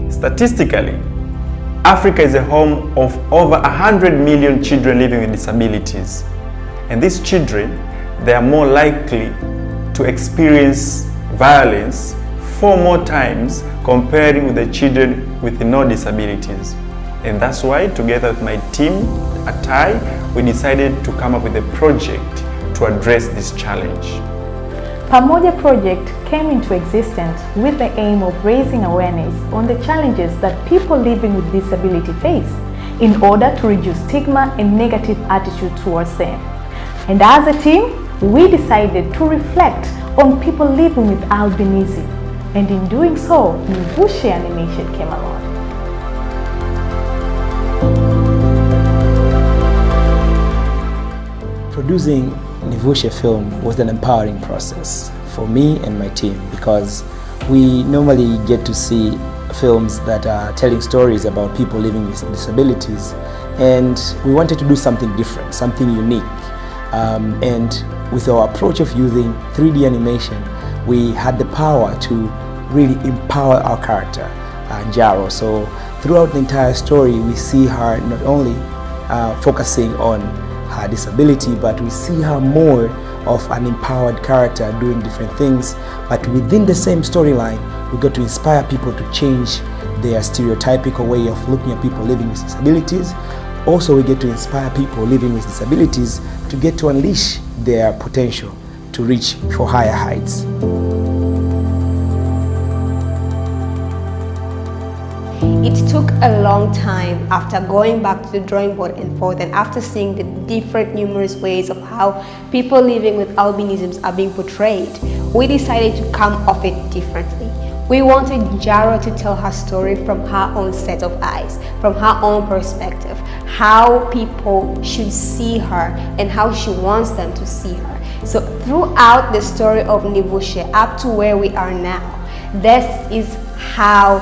Statistically, Africa is a home of over 100 million children living with disabilities. And these children, they are more likely to experience violence 4 more times comparing with the children with no disabilities. And that's why, together with my team at TAI, we decided to come up with a project to address this challenge. Pamoja project came into existence with the aim of raising awareness on the challenges that people living with disability face in order to reduce stigma and negative attitude towards them. And as a team, we decided to reflect on people living with albinism. And in doing so, Nivushe Animation came along. Producing Nivushe film was an empowering process for me and my team, because we normally get to see films that are telling stories about people living with disabilities, and we wanted to do something different, something unique. And with our approach of using 3D animation, we had the power to really empower our character, Njaro. So throughout the entire story, we see her not only focusing on her disability, but we see her more of an empowered character doing different things. But within the same storyline, we got to inspire people to change their stereotypical way of looking at people living with disabilities. Also, we get to inspire people living with disabilities to get to unleash their potential to reach for higher heights. It took a long time after going back to the drawing board and forth, and after seeing the different numerous ways of how people living with albinisms are being portrayed, we decided to come off it differently. We wanted Njaro to tell her story from her own set of eyes, from her own perspective, how people should see her and how she wants them to see her. So throughout the story of Nivushe up to where we are now, this is how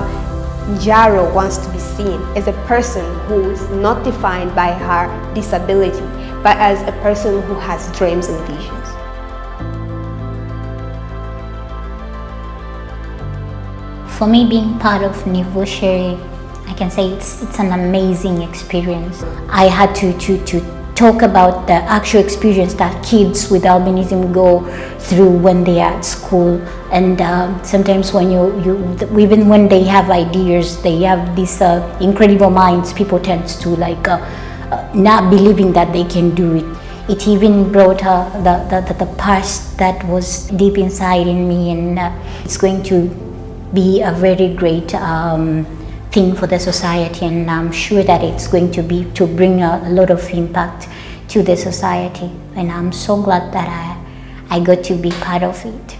Njaro wants to be seen, as a person who is not defined by her disability, but as a person who has dreams and visions. For me, being part of Nivushe, I can say it's an amazing experience. I had to talk about the actual experience that kids with albinism go through when they are at school, and sometimes when even when they have ideas, they have these incredible minds. People tend to not believing that they can do it. It even brought the past that was deep inside in me, and it's going to be a very great thing for the society, and I'm sure that it's going to bring a lot of impact to the society, and I'm so glad that I got to be part of it.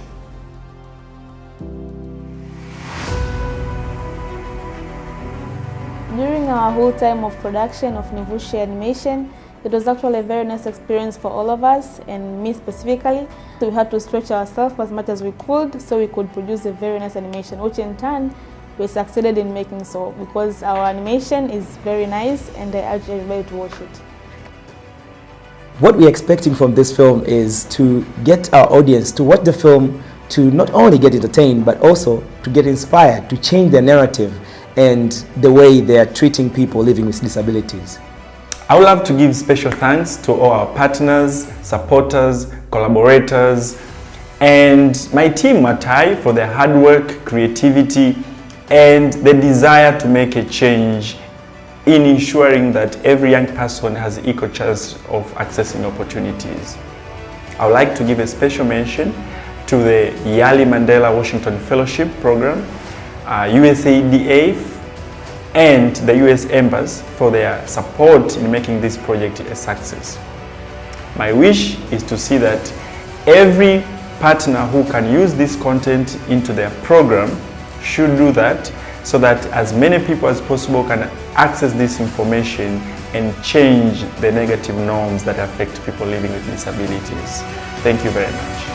During our whole time of production of Nivushe Animation, it was actually a very nice experience for all of us, and me specifically. So we had to stretch ourselves as much as we could so we could produce a very nice animation, which in turn we succeeded in making so, because our animation is very nice, and I urge everybody to watch it. What we're expecting from this film is to get our audience to watch the film, to not only get entertained, but also to get inspired, to change their narrative and the way they are treating people living with disabilities. I would love to give special thanks to all our partners, supporters, collaborators, and my team at TAI for their hard work, creativity, and the desire to make a change in ensuring that every young person has equal chance of accessing opportunities. I would like to give a special mention to the Yali Mandela Washington Fellowship Program, USAID, and the US Embassy for their support in making this project a success. My wish is to see that every partner who can use this content into their program should do that, so that as many people as possible can access this information and change the negative norms that affect people living with disabilities. Thank you very much.